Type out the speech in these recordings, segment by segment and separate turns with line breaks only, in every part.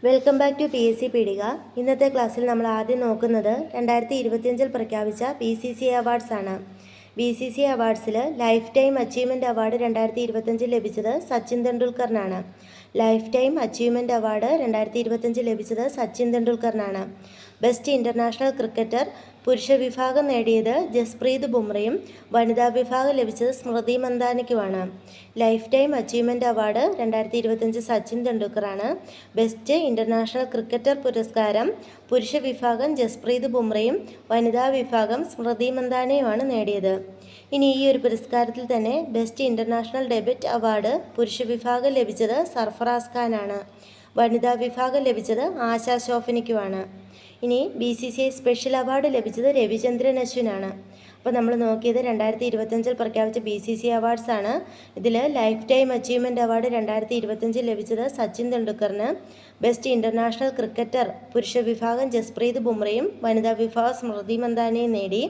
Welcome back to PSC Peedika. ഇന്നത്തെ ക്ലാസ്സിൽ നമ്മൾ ആദ്യം നോക്കുന്നത് 2025 പ്രഖ്യാപിച്ച BCCI അവാർഡ്സ് ആണ്. BCCI അവാർഡ്സിൽ ലൈഫ് ടൈം അച്ചീവ്മെൻറ്റ് അവാർഡ് 2025 ലഭിച്ചത് സച്ചിൻ തെണ്ടുൽക്കറിനാണ്. ലൈഫ് ടൈം അച്ചീവ്മെൻറ്റ് അവാർഡ് 2025 ലഭിച്ചത് സച്ചിൻ തെണ്ടുൽക്കറിനാണ്. ബെസ്റ്റ് ഇൻ്റർനാഷണൽ ക്രിക്കറ്റർ പുരുഷ വിഭാഗം നേടിയത് ജസ്പ്രീത് ബുംറയും വനിതാ വിഭാഗം ലഭിച്ചത് സ്മൃതി മന്ദാനയ്ക്കുമാണ്. Lifetime achievement award 2025 Sachin തെണ്ടുൽക്കറാണ്. ബെസ്റ്റ് ഇൻ്റർനാഷണൽ ക്രിക്കറ്റർ പുരസ്കാരം പുരുഷ വിഭാഗം ജസ്പ്രീത് ബുംറയും വനിതാ വിഭാഗം സ്മൃതി മന്ദാനയുമാണ് നേടിയത്. ഇനി ഈ ഒരു പുരസ്കാരത്തിൽ തന്നെ ബെസ്റ്റ് ഇൻ്റർനാഷണൽ ഡെബ്യൂട്ട് അവാർഡ് പുരുഷ വിഭാഗം ലഭിച്ചത് സർഫറാസ് ഖാനാണ്. വനിതാ വിഭാഗം ലഭിച്ചത് ആശാ ശോഭനയ്ക്കുമാണ്. ഇനി BCCI സ്പെഷ്യൽ അവാർഡ് ലഭിച്ചത് രവിചന്ദ്രൻ അശ്വിനാണ്. അപ്പോൾ നമ്മൾ നോക്കിയത് 2025 പ്രഖ്യാപിച്ച BCCI അവാർഡ്സ് ആണ്. ഇതിൽ ലൈഫ് ടൈം അച്ചീവ്മെൻറ്റ് അവാർഡ് 2025 ലഭിച്ചത് സച്ചിൻ തെണ്ടുൽക്കറിന്. ബെസ്റ്റ് ഇൻ്റർനാഷണൽ ക്രിക്കറ്റർ പുരുഷ വിഭാഗം ജസ്പ്രീത് ബുംറയും വനിതാ വിഭാഗം സ്മൃതി മന്ദാനയും നേടി.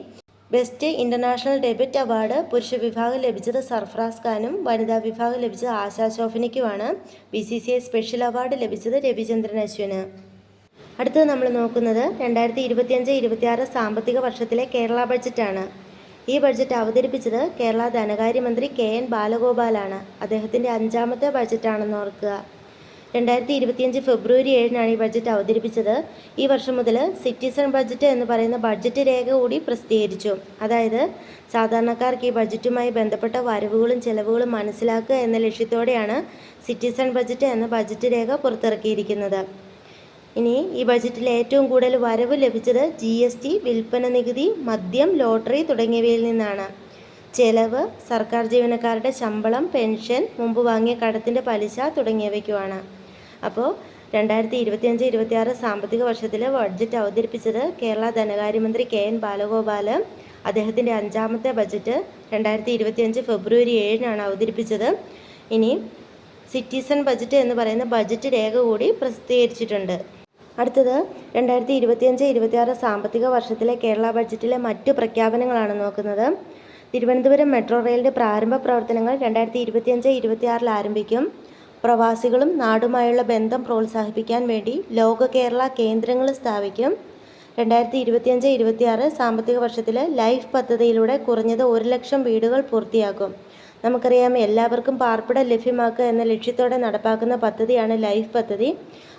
ബെസ്റ്റ് ഇൻ്റർനാഷണൽ ഡെബ്യൂട്ട് അവാർഡ് പുരുഷ വിഭാഗം ലഭിച്ചത് സർഫറാസ് ഖാനും വനിതാ വിഭാഗം ലഭിച്ചത് ആശാ ശോഭനയ്ക്കുമാണ്. BCCI സ്പെഷ്യൽ അവാർഡ് ലഭിച്ചത് രവിചന്ദ്രൻ അശ്വിന്. അടുത്തത് നമ്മൾ നോക്കുന്നത് 2025-26 സാമ്പത്തിക വർഷത്തിലെ കേരള ബഡ്ജറ്റാണ്. ഈ ബഡ്ജറ്റ് അവതരിപ്പിച്ചത് കേരള ധനകാര്യമന്ത്രി KN ബാലഗോപാലാണ്. അദ്ദേഹത്തിൻ്റെ 5ാമത്തെ ബഡ്ജറ്റാണെന്ന് ഓർക്കുക. 2025 ഫെബ്രുവരി 7-നാണ് ഈ ബഡ്ജറ്റ് അവതരിപ്പിച്ചത്. ഈ വർഷം മുതൽ സിറ്റിസൺ ബഡ്ജറ്റ് എന്ന് പറയുന്ന ബഡ്ജറ്റ് രേഖ കൂടി പ്രസിദ്ധീകരിച്ചു. അതായത് സാധാരണക്കാർക്ക് ഈ ബഡ്ജറ്റുമായി ബന്ധപ്പെട്ട വരവുകളും ചെലവുകളും മനസ്സിലാക്കുക എന്ന ലക്ഷ്യത്തോടെയാണ് സിറ്റിസൺ ബഡ്ജറ്റ് എന്ന ബഡ്ജറ്റ് രേഖ പുറത്തിറക്കിയിരിക്കുന്നത്. ഇനി ഈ ബഡ്ജറ്റിൽ ഏറ്റവും കൂടുതൽ വരവ് ലഭിച്ചത് GST, വിൽപ്പന നികുതി, മദ്യം, ലോട്ടറി തുടങ്ങിയവയിൽ നിന്നാണ്. ചെലവ് സർക്കാർ ജീവനക്കാരുടെ ശമ്പളം, പെൻഷൻ, മുമ്പ് വാങ്ങിയ കടത്തിൻ്റെ പലിശ തുടങ്ങിയവയ്ക്കുമാണ്. അപ്പോൾ 2025-26 സാമ്പത്തിക വർഷത്തിൽ ബഡ്ജറ്റ് അവതരിപ്പിച്ചത് കേരള ധനകാര്യമന്ത്രി KN ബാലഗോപാൽ. അദ്ദേഹത്തിൻ്റെ 5ാമത്തെ ബഡ്ജറ്റ് 2025 ഫെബ്രുവരി 7-നാണ് അവതരിപ്പിച്ചത്. ഇനി സിറ്റിസൺ ബഡ്ജറ്റ് എന്ന് പറയുന്ന ബഡ്ജറ്റ് രേഖ കൂടി പ്രസിദ്ധീകരിച്ചിട്ടുണ്ട്. അടുത്തത് 2025-26 സാമ്പത്തിക വർഷത്തിലെ കേരള ബഡ്ജറ്റിലെ മറ്റു പ്രഖ്യാപനങ്ങളാണ് നോക്കുന്നത്. തിരുവനന്തപുരം മെട്രോ റെയിലിൻ്റെ പ്രാരംഭ പ്രവർത്തനങ്ങൾ 2025-26 ആരംഭിക്കും. പ്രവാസികളും നാടുമായുള്ള ബന്ധം പ്രോത്സാഹിപ്പിക്കാൻ വേണ്ടി ലോക കേരള കേന്ദ്രങ്ങൾ സ്ഥാപിക്കും. 2025-26 സാമ്പത്തിക വർഷത്തിൽ ലൈഫ് പദ്ധതിയിലൂടെ കുറഞ്ഞത് 1 ലക്ഷം വീടുകൾ പൂർത്തിയാക്കും. നമുക്കറിയാം, എല്ലാവർക്കും പാർപ്പിടം ലഭ്യമാക്കുക എന്ന ലക്ഷ്യത്തോടെ നടപ്പാക്കുന്ന പദ്ധതിയാണ് ലൈഫ് പദ്ധതി.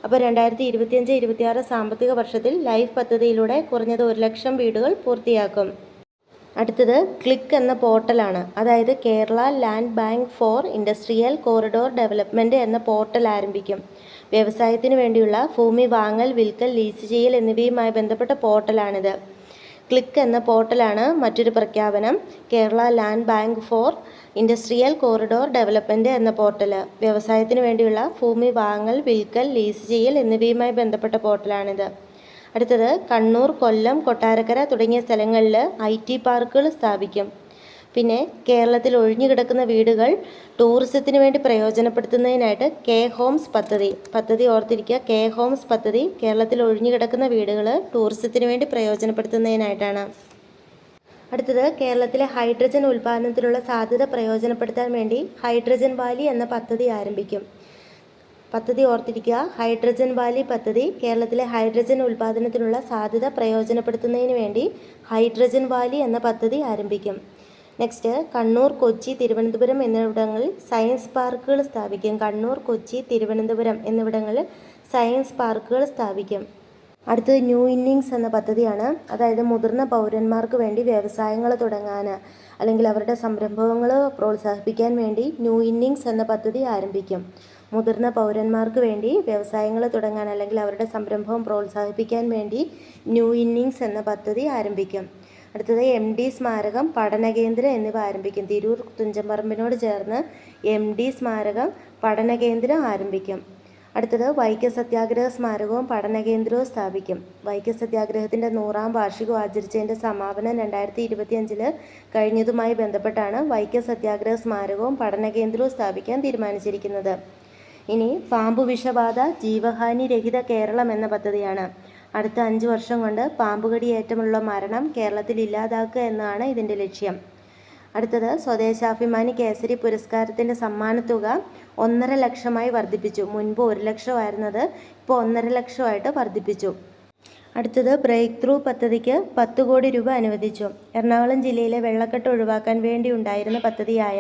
അപ്പോൾ 2025-26 സാമ്പത്തിക വർഷത്തിൽ ലൈഫ് പദ്ധതിയിലൂടെ കുറഞ്ഞത് 1 ലക്ഷം വീടുകൾ പൂർത്തിയാക്കും. അടുത്തത് ക്ലിക്ക് എന്ന പോർട്ടലാണ്. അതായത് Kerala land bank for industrial corridor development എന്ന പോർട്ടൽ ആരംഭിക്കും. വ്യവസായത്തിന് വേണ്ടിയുള്ള ഭൂമി വാങ്ങൽ, വിൽക്കൽ, ലീസ് ചെയ്യൽ എന്നിവയുമായി ബന്ധപ്പെട്ട പോർട്ടലാണിത്. ക്ലിക്ക് എന്ന പോർട്ടലാണ് മറ്റൊരു പ്രഖ്യാപനം. Kerala land bank for industrial corridor development എന്ന പോർട്ടൽ വ്യവസായത്തിന് വേണ്ടിയുള്ള ഭൂമി വാങ്ങൽ, വിൽക്കൽ, ലീസ് ചെയ്യൽ എന്നിവയുമായി ബന്ധപ്പെട്ട പോർട്ടലാണിത്. അടുത്തത് കണ്ണൂർ, കൊല്ലം, കൊട്ടാരക്കര തുടങ്ങിയ സ്ഥലങ്ങളിൽ IT പാർക്കുകൾ സ്ഥാപിക്കും. പിന്നെ കേരളത്തിൽ ഒഴിഞ്ഞുകിടക്കുന്ന വീടുകൾ ടൂറിസത്തിന് വേണ്ടി പ്രയോജനപ്പെടുത്തുന്നതിനായിട്ട് K-ഹോംസ് പദ്ധതി ഓർത്തിരിക്കുക. K-ഹോംസ് പദ്ധതി കേരളത്തിൽ ഒഴിഞ്ഞുകിടക്കുന്ന വീടുകൾ ടൂറിസത്തിന് വേണ്ടി പ്രയോജനപ്പെടുത്തുന്നതിനായിട്ടാണ്. അടുത്തത് കേരളത്തിലെ ഹൈഡ്രജൻ ഉൽപ്പാദനത്തിലുള്ള സാധ്യത പ്രയോജനപ്പെടുത്താൻ വേണ്ടി ഹൈഡ്രജൻ വാലി എന്ന പദ്ധതി ആരംഭിക്കും. പദ്ധതി ഓർത്തിരിക്കുക. ഹൈഡ്രജൻ വാലി പദ്ധതി കേരളത്തിലെ ഹൈഡ്രജൻ ഉൽപ്പാദനത്തിനുള്ള സാധ്യത പ്രയോജനപ്പെടുത്തുന്നതിന് വേണ്ടി ഹൈഡ്രജൻ വാലി എന്ന പദ്ധതി ആരംഭിക്കും. നെക്സ്റ്റ് കണ്ണൂർ, കൊച്ചി, തിരുവനന്തപുരം എന്നിവിടങ്ങളിൽ സയൻസ് പാർക്കുകൾ സ്ഥാപിക്കും. കണ്ണൂർ, കൊച്ചി, തിരുവനന്തപുരം എന്നിവിടങ്ങളിൽ സയൻസ് പാർക്കുകൾ സ്ഥാപിക്കും. അടുത്തത് ന്യൂ ഇന്നിങ്സ് എന്ന പദ്ധതിയാണ്. അതായത് മുതിർന്ന പൗരന്മാർക്ക് വേണ്ടി വ്യവസായങ്ങൾ തുടങ്ങാൻ അല്ലെങ്കിൽ അവരുടെ സംരംഭങ്ങൾ പ്രോത്സാഹിപ്പിക്കാൻ വേണ്ടി ന്യൂ ഇന്നിങ്സ് എന്ന പദ്ധതി ആരംഭിക്കും. മുതിർന്ന പൗരന്മാർക്ക് വേണ്ടി വ്യവസായങ്ങൾ തുടങ്ങാൻ അല്ലെങ്കിൽ അവരുടെ സംരംഭം പ്രോത്സാഹിപ്പിക്കാൻ വേണ്ടി ന്യൂ ഇന്നിങ്സ് എന്ന പദ്ധതി ആരംഭിക്കും. അടുത്തത് MD സ്മാരകം, പഠനകേന്ദ്രം എന്നിവ ആരംഭിക്കും. തിരൂർ തുഞ്ചൻപറമ്പിനോട് ചേർന്ന് MD സ്മാരകം, പഠനകേന്ദ്രം ആരംഭിക്കും. അടുത്തത് വൈക്കം സത്യാഗ്രഹ സ്മാരകവും പഠനകേന്ദ്രവും സ്ഥാപിക്കും. വൈക്കം സത്യാഗ്രഹത്തിൻ്റെ 100ാം വാർഷികം ആചരിച്ചതിൻ്റെ സമാപനം 2025 കഴിഞ്ഞതുമായി ബന്ധപ്പെട്ടാണ് വൈക്കം സത്യാഗ്രഹ സ്മാരകവും പഠനകേന്ദ്രവും സ്ഥാപിക്കാൻ തീരുമാനിച്ചിരിക്കുന്നത്. ഇനി പാമ്പ് വിഷബാധ ജീവഹാനി രഹിത കേരളം എന്ന പദ്ധതിയാണ്. അടുത്ത 5 വർഷം കൊണ്ട് പാമ്പുകടിയേറ്റമുള്ള മരണം കേരളത്തിൽ ഇല്ലാതാക്കുക എന്നാണ് ഇതിൻ്റെ ലക്ഷ്യം. അടുത്തത് സ്വദേശാഭിമാനി കേസരി പുരസ്കാരത്തിൻ്റെ സമ്മാനത്തുക 1.5 ലക്ഷമായി വർദ്ധിപ്പിച്ചു. മുൻപ് 1 ലക്ഷമായിരുന്നത് ഇപ്പോൾ 1.5 ലക്ഷമായിട്ട് വർദ്ധിപ്പിച്ചു. അടുത്തത് ബ്രേക്ക് ത്രൂ പദ്ധതിക്ക് 10 കോടി രൂപ അനുവദിച്ചു. എറണാകുളം ജില്ലയിലെ വെള്ളക്കെട്ട് ഒഴിവാക്കാൻ വേണ്ടി ഉണ്ടായിരുന്ന പദ്ധതിയായ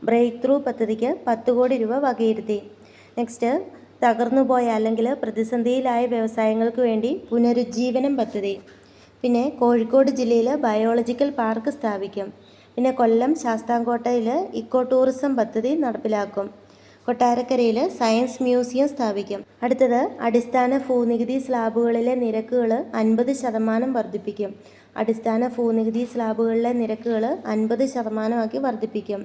ബ്രേക്ക് ത്രൂ പദ്ധതിക്ക് 10 കോടി രൂപ വകയിരുത്തി. നെക്സ്റ്റ്, തകർന്നുപോയ അല്ലെങ്കിൽ പ്രതിസന്ധിയിലായ വ്യവസായങ്ങൾക്ക് വേണ്ടി പുനരുജ്ജീവനം പദ്ധതി. പിന്നെ കോഴിക്കോട് ജില്ലയിൽ ബയോളജിക്കൽ പാർക്ക് സ്ഥാപിക്കും. പിന്നെ കൊല്ലം ശാസ്താംകോട്ടയിൽ ഇക്കോ ടൂറിസം പദ്ധതി നടപ്പിലാക്കും. കൊട്ടാരക്കരയിൽ സയൻസ് മ്യൂസിയം സ്ഥാപിക്കും. അടുത്തത്, അടിസ്ഥാന ഭൂനികുതി സ്ലാബുകളിലെ നിരക്കുകൾ 50% വർദ്ധിപ്പിക്കും. അടിസ്ഥാന ഭൂനികുതി സ്ലാബുകളിലെ നിരക്കുകൾ 50% വർദ്ധിപ്പിക്കും.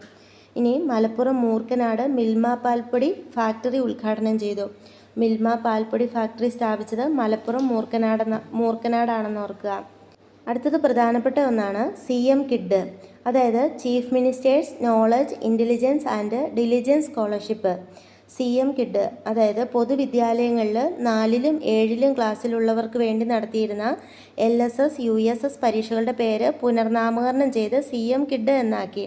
ഇനി മലപ്പുറം മൂർക്കനാട് മിൽമ പാൽപ്പൊടി ഫാക്ടറി ഉദ്ഘാടനം ചെയ്തു. മിൽമ പാൽപ്പൊടി ഫാക്ടറി സ്ഥാപിച്ചത് മലപ്പുറം മൂർക്കനാടാണെന്ന് ഓർക്കുക. അടുത്തത് പ്രധാനപ്പെട്ട ഒന്നാണ് CM കിഡ്, അതായത് chief minister's knowledge intelligence and diligence scholarship. CM kid അതായത് പൊതുവിദ്യാലയങ്ങളിൽ 4ലും 7ലും ക്ലാസ്സിലുള്ളവർക്ക് വേണ്ടി നടത്തിയിരുന്ന LSS USS പരീക്ഷകളുടെ പേര് പുനർനാമകരണം ചെയ്ത് CM കിഡ് എന്നാക്കി.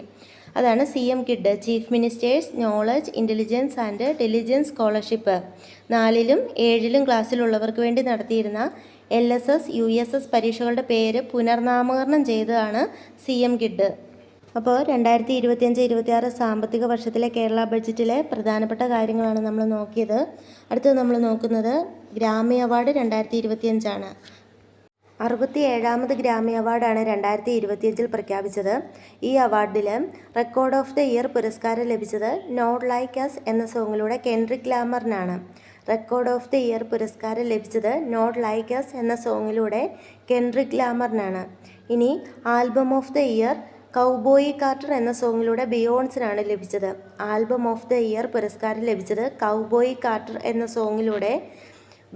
അതാണ് CM kid, chief minister's knowledge intelligence and diligence scholarship. 4ലും 7ലും ക്ലാസ്സിലുള്ളവർക്ക് വേണ്ടി നടത്തിയിരുന്ന LSS USS പരീക്ഷകളുടെ പേര് പുനർനാമകരണം ചെയ്തതാണ് CM കിഡ്. അപ്പോൾ 2025-26 സാമ്പത്തിക വർഷത്തിലെ കേരള ബഡ്ജറ്റിലെ പ്രധാനപ്പെട്ട കാര്യങ്ങളാണ് നമ്മൾ നോക്കിയത്. അടുത്തത് നമ്മൾ നോക്കുന്നത് ഗ്രാമി അവാർഡ് 2025 ആണ്. 67ാമത് ഗ്രാമി അവാർഡാണ് 2025 പ്രഖ്യാപിച്ചത്. ഈ അവാർഡിൽ റെക്കോർഡ് ഓഫ് ദ ഇയർ പുരസ്കാരം ലഭിച്ചത് നോട്ട് ലൈക്ക് അസ് എന്ന സോങ്ങിലൂടെ കെൻഡ്രിക് ലാമറിനാണ്. റെക്കോർഡ് ഓഫ് ദ ഇയർ പുരസ്കാരം ലഭിച്ചത് നോട്ട് ലൈക്ക് അസ് എന്ന സോങ്ങിലൂടെ കെൻഡ്രിക് ലാമറിനാണ്. ഇനി album of the year cowboy Carter എന്ന സോങ്ങിലൂടെ ബിയോൺസിനാണ് ലഭിച്ചത്. ആൽബം ഓഫ് ദ ഇയർ പുരസ്കാരം ലഭിച്ചത് കൗബോയി കാർട്ടർ എന്ന സോങ്ങിലൂടെ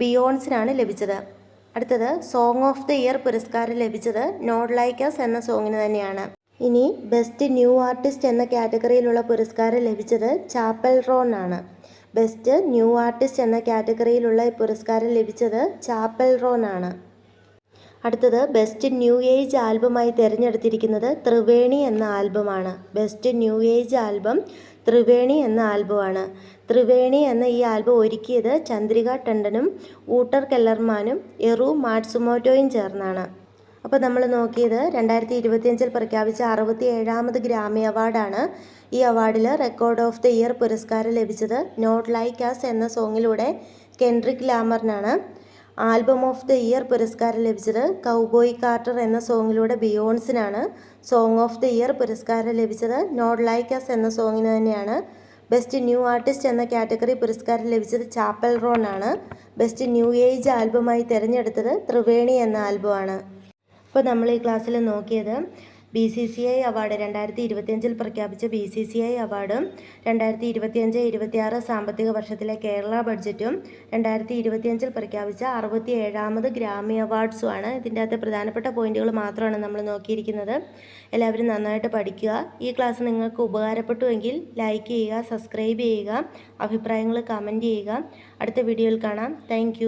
ബിയോൺസിനാണ് ലഭിച്ചത്. അടുത്തത് സോങ് ഓഫ് ദ ഇയർ പുരസ്കാരം ലഭിച്ചത് നോട്ട് ലൈക്ക് അസ് എന്ന സോങ്ങിന് തന്നെയാണ്. ഇനി ബെസ്റ്റ് ന്യൂ ആർട്ടിസ്റ്റ് എന്ന കാറ്റഗറിയിലുള്ള പുരസ്കാരം ലഭിച്ചത് ചാപ്പൽ റോൺ ആണ്. ബെസ്റ്റ് ന്യൂ ആർട്ടിസ്റ്റ് എന്ന കാറ്റഗറിയിലുള്ള പുരസ്കാരം ലഭിച്ചത് ചാപ്പൽ റോൺ ആണ്. അടുത്തത് ബെസ്റ്റ് ന്യൂ ഏജ് ആൽബമായി തിരഞ്ഞെടുത്തിരിക്കുന്നത് ത്രിവേണി എന്ന ആൽബമാണ്. Best new age album Triveni എന്ന ആൽബമാണ്. ത്രിവേണി എന്ന ഈ ആൽബം ഒരുക്കിയത് ചന്ദ്രിക ടണ്ടനും ഊട്ടർ കെല്ലർമാനും എറു മാറ്റ്സുമോറ്റോയും ചേർന്നാണ്. അപ്പോൾ നമ്മൾ നോക്കിയത് 2025 പ്രഖ്യാപിച്ച 67ാമത് ഗ്രാമി അവാർഡാണ്. ഈ അവാർഡിൽ റെക്കോർഡ് ഓഫ് ദ ഇയർ പുരസ്കാരം ലഭിച്ചത് നോട്ട് ലൈക്ക് അസ് എന്ന സോങ്ങിലൂടെ കെൻഡ്രിക് ലാമറിനാണ്. ആൽബം ഓഫ് ദ ഇയർ പുരസ്കാരം ലഭിച്ചത് കൗബോയി കാർട്ടർ എന്ന സോങ്ങിലൂടെ ബിയോൺസിനാണ്. സോങ് ഓഫ് ദ ഇയർ പുരസ്കാരം ലഭിച്ചത് നോട്ട് ലൈക്ക് അസ് എന്ന സോങ്ങിന് തന്നെയാണ്. ബെസ്റ്റ് ന്യൂ ആർട്ടിസ്റ്റ് എന്ന കാറ്റഗറി പുരസ്കാരം ലഭിച്ചത് ചാപ്പൽ റോൺ ആണ്. ബെസ്റ്റ് ന്യൂ ഏജ് ആൽബമായി തിരഞ്ഞെടുത്തത് ത്രിവേണി എന്ന ആൽബമാണ്. ഇപ്പോൾ നമ്മൾ ഈ ക്ലാസ്സിൽ നോക്കിയത് BCCI അവാർഡ് 2025 പ്രഖ്യാപിച്ച BCCI അവാർഡും 2025-26 സാമ്പത്തിക വർഷത്തിലെ കേരള ബഡ്ജറ്റും 2025 പ്രഖ്യാപിച്ച 67ാമത് ഗ്രാമി അവാർഡ്സുമാണ്. ഇതിൻ്റെ അകത്ത് പ്രധാനപ്പെട്ട പോയിന്റുകൾ മാത്രമാണ് നമ്മൾ നോക്കിയിരിക്കുന്നത്. എല്ലാവരും നന്നായിട്ട് പഠിക്കുക. ഈ ക്ലാസ് നിങ്ങൾക്ക് ഉപകാരപ്പെട്ടുവെങ്കിൽ ലൈക്ക് ചെയ്യുക, സബ്സ്ക്രൈബ് ചെയ്യുക, അഭിപ്രായങ്ങൾ കമൻറ്റ് ചെയ്യുക. അടുത്ത വീഡിയോയിൽ കാണാം. താങ്ക്